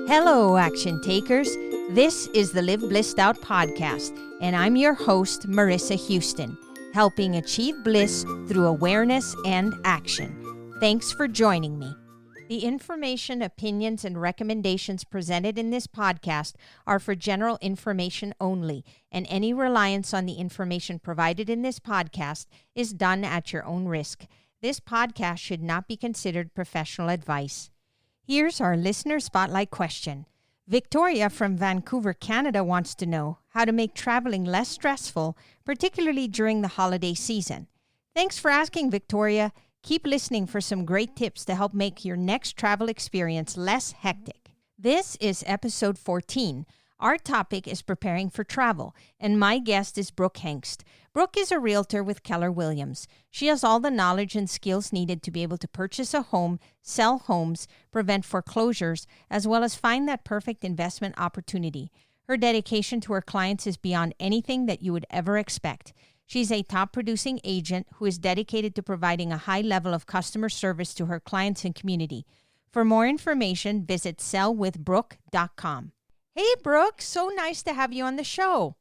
Hello, action takers. This is the Live Blissed Out podcast, and I'm your host, Marissa Houston, helping achieve bliss through awareness and action. Thanks for joining me. The information, opinions, and recommendations presented in this podcast are for general information only, and any reliance on the information provided in this podcast is done at your own risk. This podcast should not be considered professional advice. Here's our listener spotlight question. Victoria from Vancouver, Canada wants to know how to make traveling less stressful, particularly during the holiday season. Thanks for asking, Victoria. Keep listening for some great tips to help make your next travel experience less hectic. This is episode 14. Our topic is preparing for travel, and my guest is Brooke Hengst. Brooke is a realtor with Keller Williams. She has all the knowledge and skills needed to be able to purchase a home, sell homes, prevent foreclosures, as well as find that perfect investment opportunity. Her dedication to her clients is beyond anything that you would ever expect. She's a top-producing agent who is dedicated to providing a high level of customer service to her clients and community. For more information, visit sellwithbrooke.com. Hey, Brooke, so nice to have you on the show.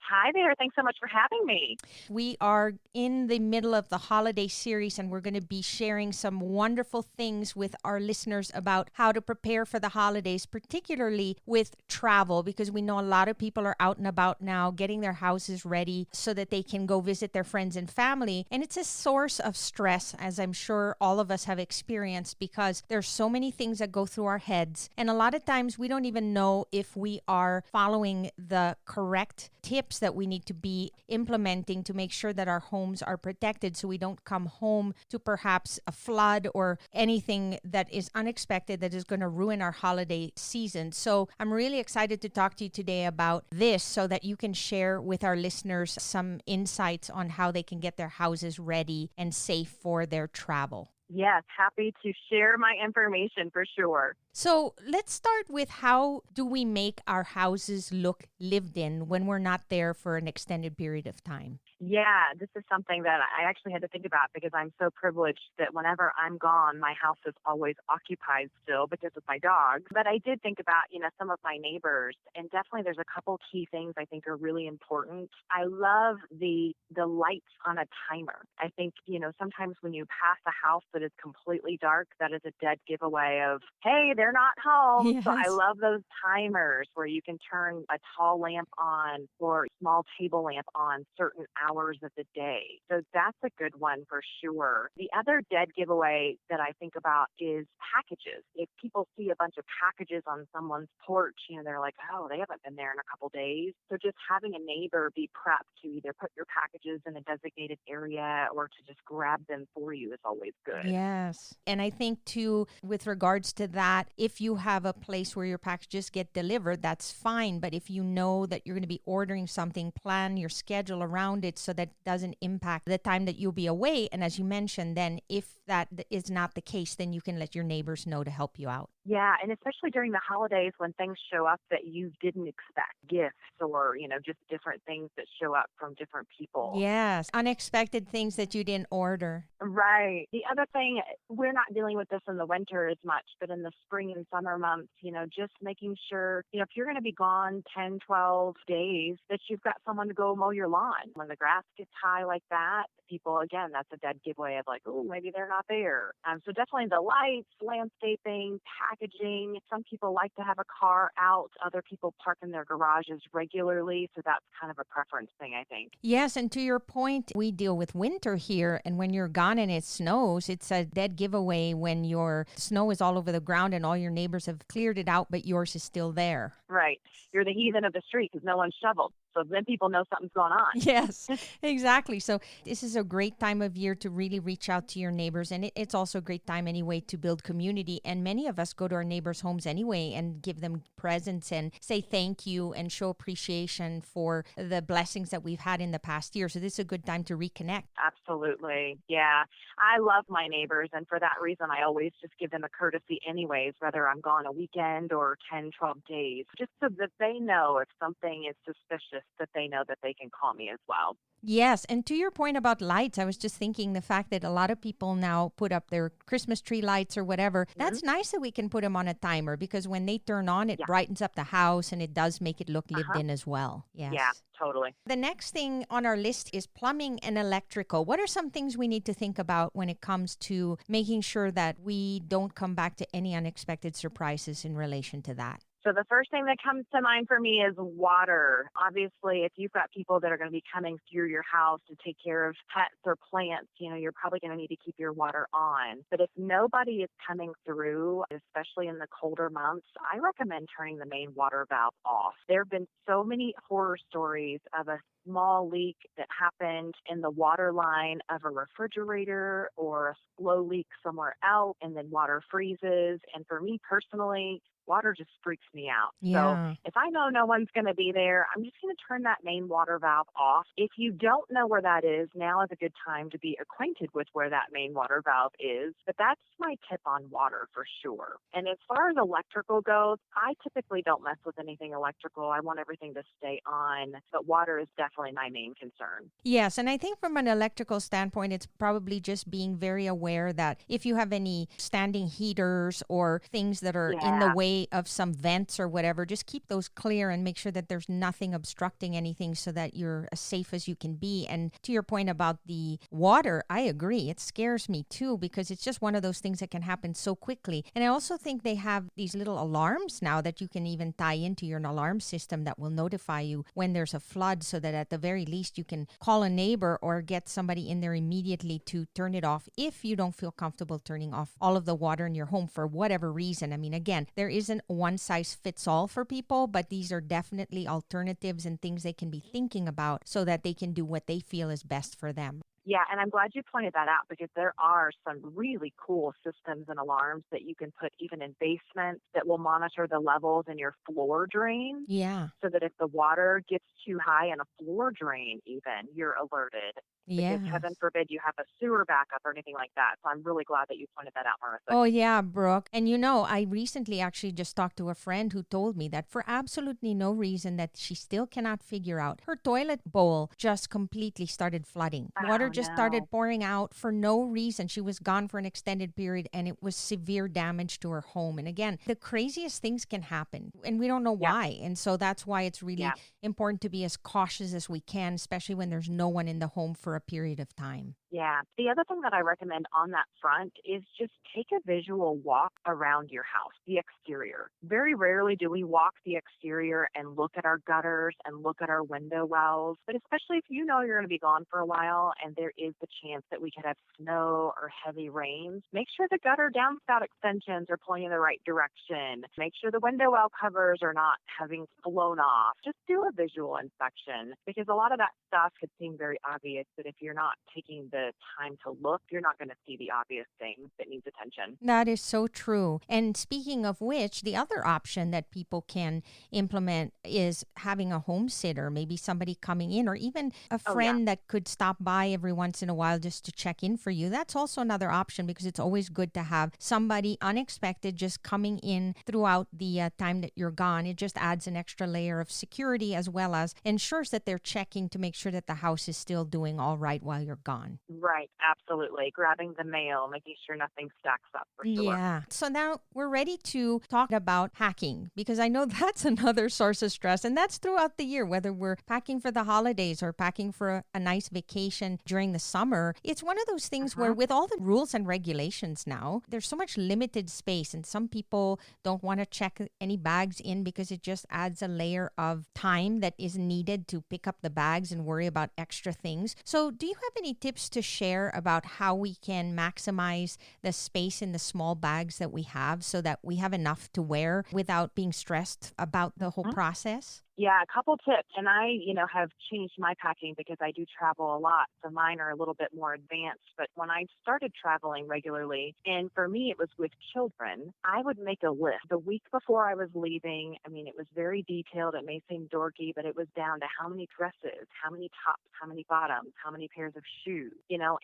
Hi there. Thanks so much for having me. We are in the middle of the holiday series, and we're going to be sharing some wonderful things with our listeners about how to prepare for the holidays, particularly with travel, because we know a lot of people are out and about now getting their houses ready so that they can go visit their friends and family. And it's a source of stress, as I'm sure all of us have experienced, because there's so many things that go through our heads. And a lot of times we don't even know if we are following the correct tips that we need to be implementing to make sure that our homes are protected so we don't come home to perhaps a flood or anything that is unexpected that is going to ruin our holiday season. So I'm really excited to talk to you today about this so that you can share with our listeners some insights on how they can get their houses ready and safe for their travel. Yes, happy to share my information for sure. So let's start with how do we make our houses look lived in when we're not there for an extended period of time? Yeah, this is something that I actually had to think about because I'm so privileged that whenever I'm gone, my house is always occupied still because of my dog. But I did think about, some of my neighbors, and definitely there's a couple key things I think are really important. I love the lights on a timer. I think, sometimes when you pass a house that is completely dark, that is a dead giveaway of, hey, they're not home. Yes. So I love those timers where you can turn a tall lamp on or a small table lamp on certain hours of the day. So that's a good one for sure. The other dead giveaway that I think about is packages. If people see a bunch of packages on someone's porch, they're like, oh, they haven't been there in a couple days. So just having a neighbor be prepped to either put your packages in a designated area or to just grab them for you is always good. Yes. And I think too, with regards to that, if you have a place where your packages get delivered, that's fine. But if you know that you're going to be ordering something, plan your schedule around it so that it doesn't impact the time that you'll be away. And as you mentioned, then if that is not the case, then you can let your neighbors know to help you out. Yeah, and especially during the holidays when things show up that you didn't expect, gifts or, just different things that show up from different people. Yes, unexpected things that you didn't order. Right. The other thing, we're not dealing with this in the winter as much, but in the spring and summer months, just making sure, if you're going to be gone 10, 12 days, that you've got someone to go mow your lawn. When the grass gets high like that, people, again, that's a dead giveaway of like, oh, maybe they're not there. So definitely the lights, landscaping, packaging. Some people like to have a car out. Other people park in their garages regularly. So that's kind of a preference thing, I think. Yes. And to your point, we deal with winter here. And when you're gone and it snows, it's a dead giveaway when your snow is all over the ground and all your neighbors have cleared it out, but yours is still there. Right. You're the heathen of the street because no one's shoveled. So then people know something's going on. Yes, exactly. So this is a great time of year to really reach out to your neighbors. And it's also a great time anyway to build community. And many of us go to our neighbors' homes anyway and give them presents and say thank you and show appreciation for the blessings that we've had in the past year. So this is a good time to reconnect. Absolutely. Yeah. I love my neighbors. And for that reason, I always just give them a courtesy anyways, whether I'm gone a weekend or 10, 12 days, just so that they know if something is suspicious, that they know that they can call me as well. Yes, and to your point about lights, I was just thinking the fact that a lot of people now put up their Christmas tree lights or whatever. Hmm. That's nice that we can put them on a timer because when they turn on, it Yeah. brightens up the house and it does make it look lived Uh-huh. in as well. Yeah, Yes. totally. The next thing on our list is plumbing and electrical. What are some things we need to think about when it comes to making sure that we don't come back to any unexpected surprises in relation to that? So the first thing that comes to mind for me is water. Obviously, if you've got people that are going to be coming through your house to take care of pets or plants, you're probably going to need to keep your water on. But if nobody is coming through, especially in the colder months, I recommend turning the main water valve off. There have been so many horror stories of a small leak that happened in the water line of a refrigerator or a slow leak somewhere else, and then water freezes. And for me personally, water just freaks me out. So Yeah. if I know no one's going to be there, I'm just going to turn that main water valve off. If you don't know where that is, now is a good time to be acquainted with where that main water valve is. But that's my tip on water for sure. And as far as electrical goes, I typically don't mess with anything electrical. I want everything to stay on, but water is definitely my main concern. Yes, and I think from an electrical standpoint, it's probably just being very aware that if you have any standing heaters or things that are in the Yeah. way of some vents or whatever, just keep those clear and make sure that there's nothing obstructing anything so that you're as safe as you can be. And to your point about the water, I agree. It scares me too because it's just one of those things that can happen so quickly. And I also think they have these little alarms now that you can even tie into your alarm system that will notify you when there's a flood so that at the very least you can call a neighbor or get somebody in there immediately to turn it off if you don't feel comfortable turning off all of the water in your home for whatever reason. I mean, again, there isn't one size fits all for people, but these are definitely alternatives and things they can be thinking about so that they can do what they feel is best for them. Yeah, and I'm glad you pointed that out because there are some really cool systems and alarms that you can put even in basements that will monitor the levels in your floor drain Yeah. so that if the water gets too high in a floor drain even, you're alerted. Because heaven Yes. forbid you have a sewer backup or anything like that. So I'm really glad that you pointed that out, Marissa. Oh, yeah, Brooke. And I recently actually just talked to a friend who told me that for absolutely no reason that she still cannot figure out, her toilet bowl just completely started flooding. Water Oh just no. started pouring out for no reason. She was gone for an extended period and it was severe damage to her home. And again, the craziest things can happen and we don't know Yeah, why. And so that's why it's really yeah. important to be as cautious as we can, especially when there's no one in the home for a period of time. Yeah. The other thing that I recommend on that front is just take a visual walk around your house, the exterior. Very rarely do we walk the exterior and look at our gutters and look at our window wells, but especially if you know you're going to be gone for a while and there is the chance that we could have snow or heavy rains, make sure the gutter downspout extensions are pointing in the right direction. Make sure the window well covers are not having flown off. Just do a visual inspection because a lot of that stuff could seem very obvious, but if you're not taking the time to look, you're not going to see the obvious things that needs attention. That is so true. And speaking of which, the other option that people can implement is having a home sitter, maybe somebody coming in, or even a Oh yeah. friend that could stop by every once in a while just to check in for you. That's also another option because it's always good to have somebody unexpected just coming in throughout the time that you're gone. It just adds an extra layer of security as well as ensures that they're checking to make sure that the house is still doing all right while you're gone. Right, absolutely. Grabbing the mail, making sure nothing stacks up for sure. Yeah. So now we're ready to talk about packing because I know that's another source of stress and that's throughout the year, whether we're packing for the holidays or packing for a nice vacation during the summer. It's one of those things where Uh-huh. with all the rules and regulations now, there's so much limited space and some people don't want to check any bags in because it just adds a layer of time that is needed to pick up the bags and worry about extra things. So do you have any tips to share about how we can maximize the space in the small bags that we have so that we have enough to wear without being stressed about the whole process? Yeah, a couple tips. And I, have changed my packing because I do travel a lot. So mine are a little bit more advanced. But when I started traveling regularly, and for me, it was with children, I would make a list. The week before I was leaving, I mean, it was very detailed. It may seem dorky, but it was down to how many dresses, how many tops, how many bottoms, how many pairs of shoes,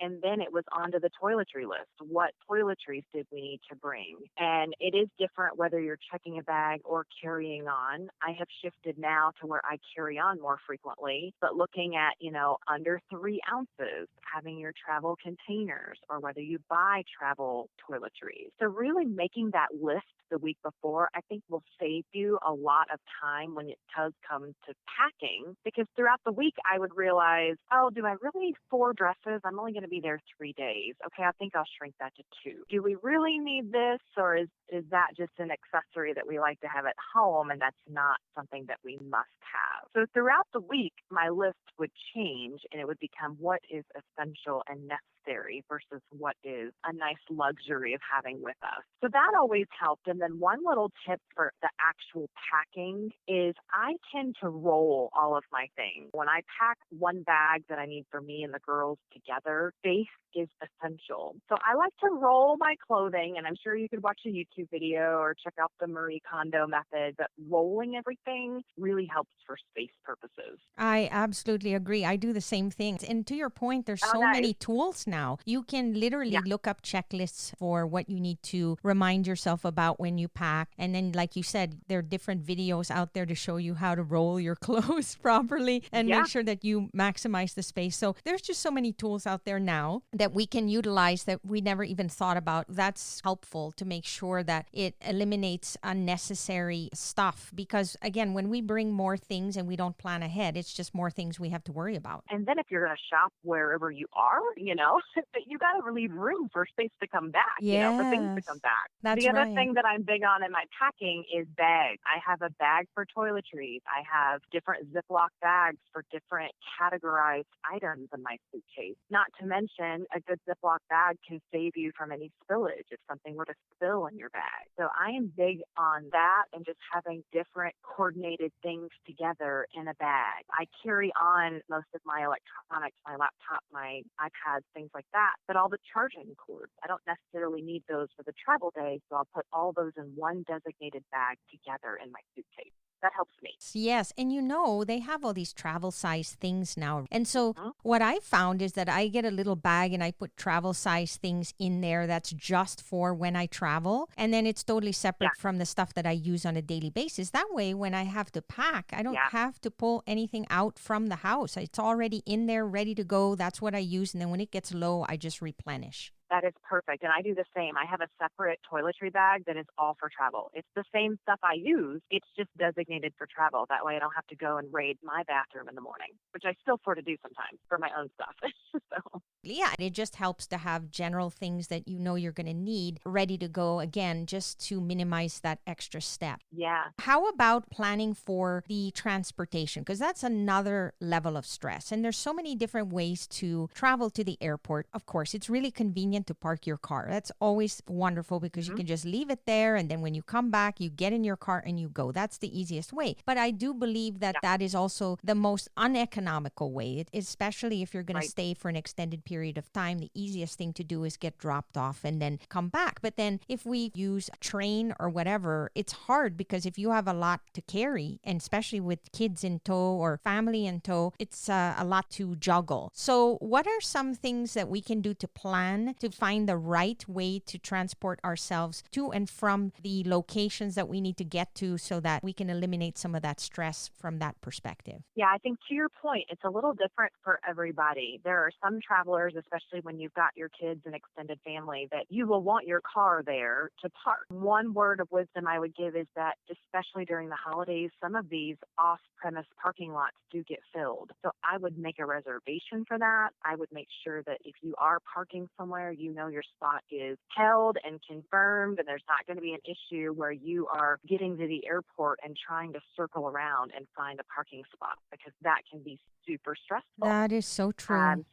and then it was onto the toiletry list. What toiletries did we need to bring? And it is different whether you're checking a bag or carrying on. I have shifted now now to where I carry on more frequently, but looking at, under 3 ounces, having your travel containers, or whether you buy travel toiletries. So really making that list the week before, I think will save you a lot of time when it does come to packing, because throughout the week I would realize, oh, do I really need 4 dresses? I'm only going to be there 3 days. Okay, I think I'll shrink that to 2. Do we really need this, or is that just an accessory that we like to have at home, and that's not something that we must have? So throughout the week, my list would change, and it would become what is essential and necessary versus what is a nice luxury of having with us. So that always helped. And then one little tip for the actual packing is I tend to roll all of my things. When I pack one bag that I need for me and the girls together, space is essential. So I like to roll my clothing, and I'm sure you could watch a YouTube video or check out the Marie Kondo method, but rolling everything really helps for space purposes. I absolutely agree. I do the same thing. And to your point, there's so Nice. many tools now. You can literally look up checklists for what you need to remind yourself about when you pack. And then, like you said, there are different videos out there to show you how to roll your clothes properly and make sure that you maximize the space. So there's just so many tools out there now that we can utilize that we never even thought about. That's helpful to make sure that it eliminates unnecessary stuff. Because again, when we bring more things and we don't plan ahead, it's just more things we have to worry about. And then if you're going to shop wherever you are, you got to leave room for space to come back, for things to come back. That's the other right. thing that I'm big on in my packing is bags. I have a bag for toiletries. I have different Ziploc bags for different categorized items in my suitcase. Not to mention, a good Ziploc bag can save you from any spillage if something were to spill in your bag. So I am big on that and just having different coordinated things together in a bag. I carry on most of my electronics, my laptop, my iPads, things like that, but all the charging cords, I don't necessarily need those for the travel day, so I'll put all those in one designated bag together in my suitcase. That helps me. Yes. And they have all these travel size things now. And so what I found is that I get a little bag and I put travel size things in there that's just for when I travel. And then it's totally separate from the stuff that I use on a daily basis. That way, when I have to pack, I don't have to pull anything out from the house. It's already in there, ready to go. That's what I use. And then when it gets low, I just replenish. That is perfect. And I do the same. I have a separate toiletry bag that is all for travel. It's the same stuff I use. It's just designated for travel. That way I don't have to go and raid my bathroom in the morning, which I still sort of do sometimes for my own stuff. So. Yeah, it just helps to have general things that you're going to need ready to go, again, just to minimize that extra step. Yeah. How about planning for the transportation? Because that's another level of stress. And there's so many different ways to travel to the airport. Of course, it's really convenient to park your car. That's always wonderful because you can just leave it there. And then when you come back, you get in your car and you go. That's the easiest way. But I do believe that that is also the most uneconomical way, especially if you're going to stay for an extended period of time. The easiest thing to do is get dropped off and then come back. But then if we use a train or whatever, it's hard because if you have a lot to carry, and especially with kids in tow or family in tow, it's a lot to juggle. So what are some things that we can do to plan to find the right way to transport ourselves to and from the locations that we need to get to so that we can eliminate some of that stress from that perspective? Yeah, I think to your point, it's a little different for everybody. There are some travelers, especially when you've got your kids and extended family, that you will want your car there to park. One word of wisdom I would give is that, especially during the holidays, some of these off-premise parking lots do get filled. So I would make a reservation for that. I would make sure that if you are parking somewhere, your spot is held and confirmed, and there's not going to be an issue where you are getting to the airport and trying to circle around and find a parking spot, because that can be super stressful. That is so true.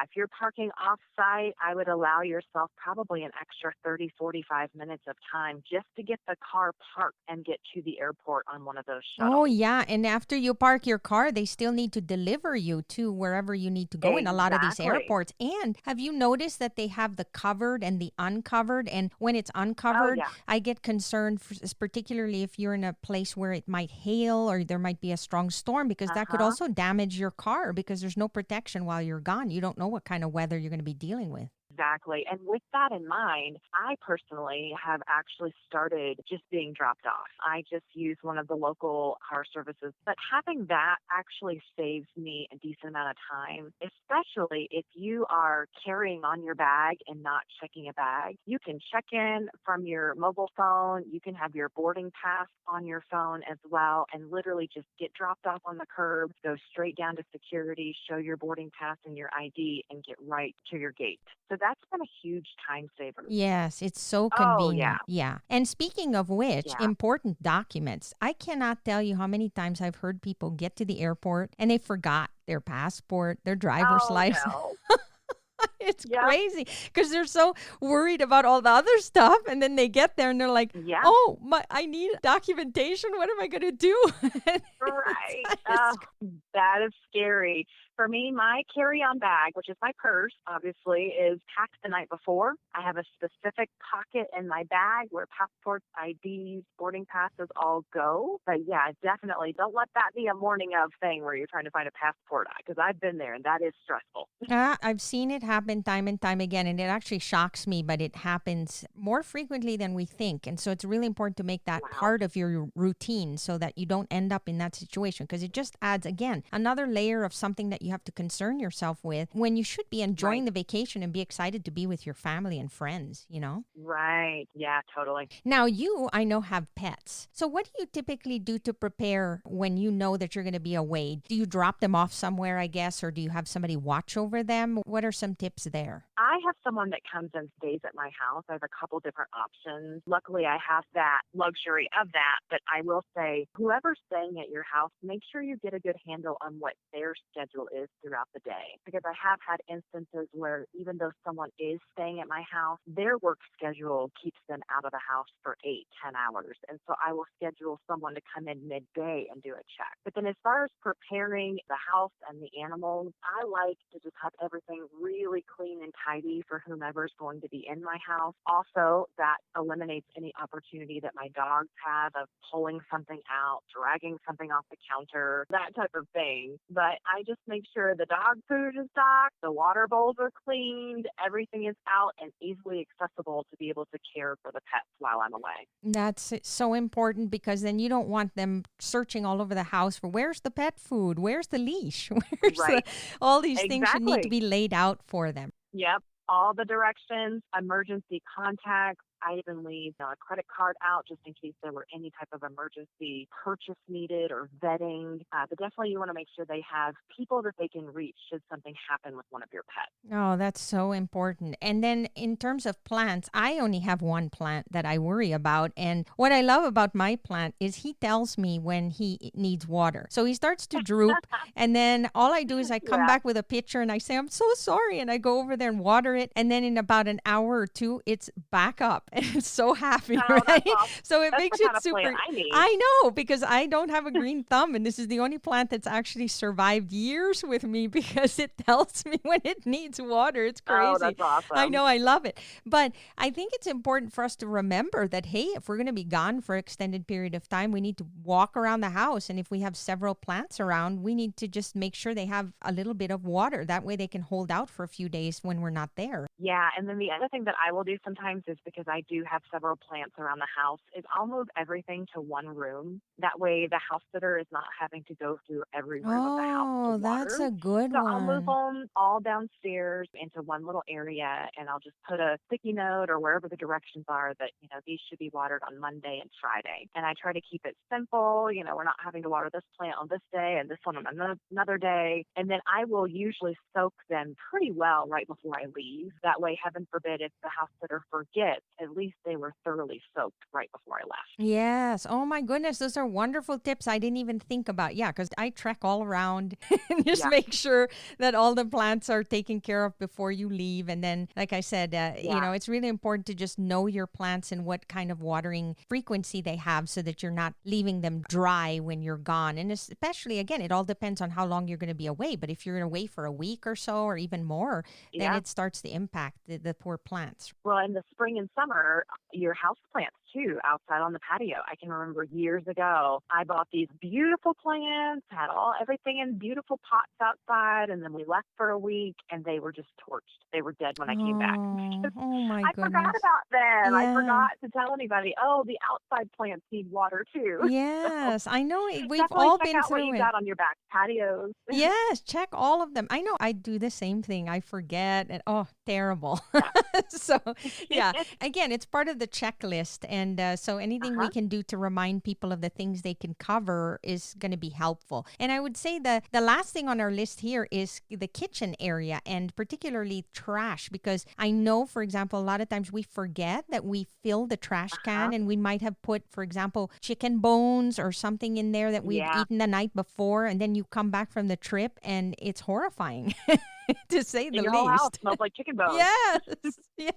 If you're parking off-site, I would allow yourself probably an extra 30, 45 minutes of time just to get the car parked and get to the airport on one of those shuttles. Oh, yeah. And after you park your car, they still need to deliver you to wherever you need to go in a lot of these airports. And have you noticed that they have the covered and the uncovered? And when it's uncovered, I get concerned, particularly if you're in a place where it might hail or there might be a strong storm, because that could also damage your car because there's no protection while you're gone. You don't know what kind of weather you're going to be dealing with. Exactly. And with that in mind, I personally have actually started just being dropped off. I just use one of the local car services, but having that actually saves me a decent amount of time, especially if you are carrying on your bag and not checking a bag. You can check in from your mobile phone. You can have your boarding pass on your phone as well, and literally just get dropped off on the curb, go straight down to security, show your boarding pass and your ID, and get right to your gate. So that's been a huge time saver. Yes, it's so Oh, yeah. convenient. Yeah. And speaking of which, Yeah. important documents. I cannot tell you how many times I've heard people get to the airport and they forgot their passport, their driver's Oh, license. no. It's Yep. crazy because they're so worried about all the other stuff. And then they get there and they're like, Yeah. oh, I need documentation. What am I going to do? Right. That is scary. For me, my carry-on bag, which is my purse, obviously, is packed the night before. I have a specific pocket in my bag where passports, IDs, boarding passes all go. But yeah, definitely don't let that be a morning of thing where you're trying to find a passport, because I've been there and that is stressful. I've seen it happen time and time again, and it actually shocks me, but it happens more frequently than we think. And so it's really important to make that Wow. part of your routine so that you don't end up in that situation, because it just adds, again, another layer of something that you have to concern yourself with when you should be enjoying the vacation and be excited to be with your family and friends, you know? Right. Yeah, totally. Now, you, I know, have pets. So what do you typically do to prepare when you know that you're going to be away? Do you drop them off somewhere, I guess, or do you have somebody watch over them? What are some tips there? I have someone that comes and stays at my house. I have a couple different options. Luckily, I have that luxury of that. But I will say, whoever's staying at your house, make sure you get a good handle on what their schedule is throughout the day. Because I have had instances where even though someone is staying at my house, their work schedule keeps them out of the house for 8-10 hours. And so I will schedule someone to come in midday and do a check. But then as far as preparing the house and the animals, I like to just have everything really clean and tidy for whomever's going to be in my house. Also, that eliminates any opportunity that my dogs have of pulling something out, dragging something off the counter, that type of thing. But I just make sure the dog food is stocked, the water bowls are cleaned, everything is out and easily accessible to be able to care for the pets while I'm away. That's so important, because then you don't want them searching all over the house for where's the pet food, where's the leash, where's Right. all these things should need to Exactly. be laid out for them. Yep. All the directions, emergency contacts. I even leave a credit card out just in case there were any type of emergency purchase needed or vetting. But definitely you want to make sure they have people that they can reach should something happen with one of your pets. Oh, that's so important. And then in terms of plants, I only have one plant that I worry about. And what I love about my plant is he tells me when he needs water. So he starts to droop. And then all I do is I come Yeah. back with a pitcher and I say, I'm so sorry. And I go over there and water it. And then in about an hour or two, it's back up. And it's so happy, Oh, right? that's awesome. So it That's makes the it kind of super. plant I need. I know, because I don't have a green thumb. And this is the only plant that's actually survived years with me because it tells me when it needs water. It's crazy. Oh, that's awesome. I know, I love it. But I think it's important for us to remember that, hey, if we're going to be gone for an extended period of time, we need to walk around the house. And if we have several plants around, we need to just make sure they have a little bit of water. That way they can hold out for a few days when we're not there. Yeah, and then the other thing that I will do sometimes is, because I do have several plants around the house, is I'll move everything to one room. That way the house sitter is not having to go through every room of the house to Oh, that's water. a good So I'll move one. them all downstairs into one little area, and I'll just put a sticky note or wherever the directions are that, these should be watered on Monday and Friday. And I try to keep it simple. We're not having to water this plant on this day and this one on another day. And then I will usually soak them pretty well right before I leave. That way, heaven forbid, if the house sitter forgets, at least they were thoroughly soaked right before I left. Yes. Oh my goodness. Those are wonderful tips I didn't even think about. Yeah, because I trek all around and just Yeah. make sure that all the plants are taken care of before you leave. And then, like I said, Yeah. it's really important to just know your plants and what kind of watering frequency they have so that you're not leaving them dry when you're gone. And especially, again, it all depends on how long you're going to be away. But if you're away for a week or so or even more, then Yeah. it starts to impact the poor plants. Well, in the spring and summer, your house plants too, outside on the patio. I can remember years ago, I bought these beautiful plants, had everything in beautiful pots outside, and then we left for a week, and they were just torched. They were dead when I came back. Oh my I forgot goodness. about them. I Yeah. forgot to tell anybody, oh, the outside plants need water too. So Yes, I know we've definitely all check been out what through you've it. got on your back patios. Yes, check all of them. I know I do the same thing. I forget and terrible. Yeah. So, yeah, again, it's part of the checklist. And so anything we Uh-huh. can do to remind people of the things they can cover is going to be helpful. And I would say the last thing on our list here is the kitchen area and particularly trash, because I know, for example, a lot of times we forget that we fill the trash Uh-huh. can and we might have put, for example, chicken bones or something in there that we've Yeah. eaten the night before. And then you come back from the trip and it's horrifying to say the Your whole house least. smells like chicken bones. Yes, yes,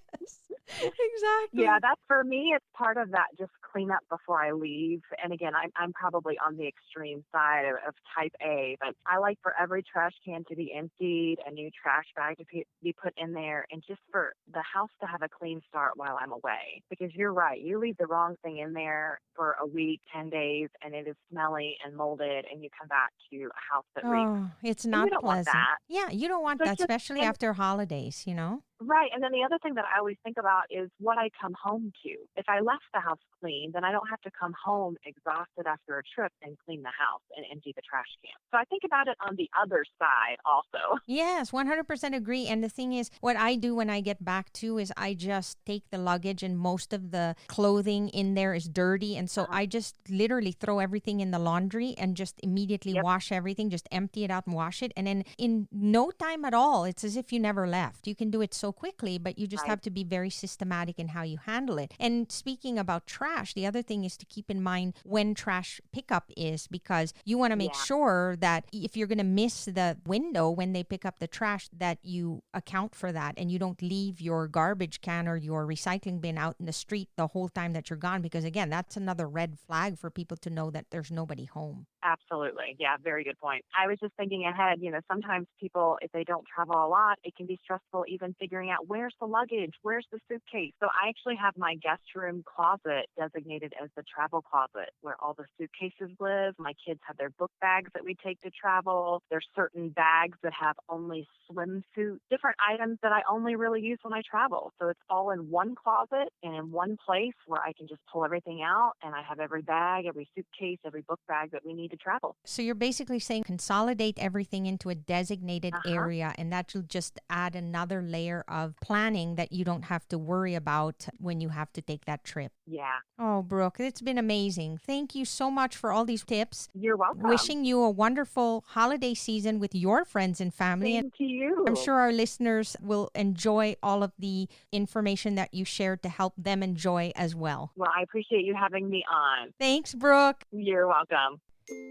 exactly. Yeah, that's for me. It's part of that just clean up before I leave. And again, I'm probably on the extreme side of type A, but I like for every trash can to be emptied, a new trash bag to be put in there, and just for the house to have a clean start while I'm away. Because you're right, you leave the wrong thing in there for a week, 10 days, and it is smelly and molded, and you come back to a house that reeks. Oh, it's And you not don't want pleasant. that. Yeah, you don't want So that, just, especially and after holidays, you know? right. And then the other thing that I always think about is what I come home to. If I left the house clean, then I don't have to come home exhausted after a trip and clean the house and empty the trash can. So I think about it on the other side also. Yes, 100% agree. And the thing is, what I do when I get back too is I just take the luggage and most of the clothing in there is dirty. And so I just literally throw everything in the laundry and just immediately Yep. wash everything, just empty it out and wash it. And then in no time at all, it's as if you never left. You can do it so quickly, but you just Right. have to be very systematic in how you handle it. And speaking about trash, the other thing is to keep in mind when trash pickup is, because you want to make Yeah. sure that if you're going to miss the window when they pick up the trash, that you account for that and you don't leave your garbage can or your recycling bin out in the street the whole time that you're gone, because again, that's another red flag for people to know that there's nobody home. Absolutely. Yeah, very good point. I was just thinking ahead, sometimes people, if they don't travel a lot, it can be stressful even figuring out where's the luggage, where's the suitcase. So I actually have my guest room closet designated as the travel closet where all the suitcases live. My kids have their book bags that we take to travel. There's certain bags that have only swimsuit, different items that I only really use when I travel. So it's all in one closet and in one place where I can just pull everything out, and I have every bag, every suitcase, every book bag that we need to travel. So you're basically saying consolidate everything into a designated Uh-huh. area, and that will just add another layer of planning that you don't have to worry about when you have to take that trip. Yeah. Oh, Brooke, it's been amazing. Thank you so much for all these tips. You're welcome. Wishing you a wonderful holiday season with your friends and family. And Same to you. I'm sure our listeners will enjoy all of the information that you shared to help them enjoy as well. Well, I appreciate you having me on. Thanks, Brooke. You're welcome.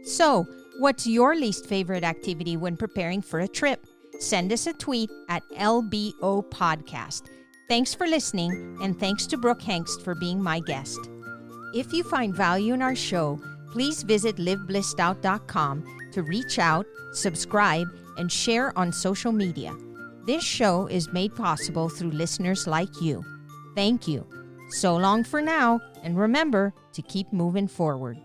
So, what's your least favorite activity when preparing for a trip? Send us a tweet at LBO Podcast. Thanks for listening, and thanks to Brooke Hengst for being my guest. If you find value in our show, please visit liveblissedout.com to reach out, subscribe, and share on social media. This show is made possible through listeners like you. Thank you. So long for now, and remember to keep moving forward.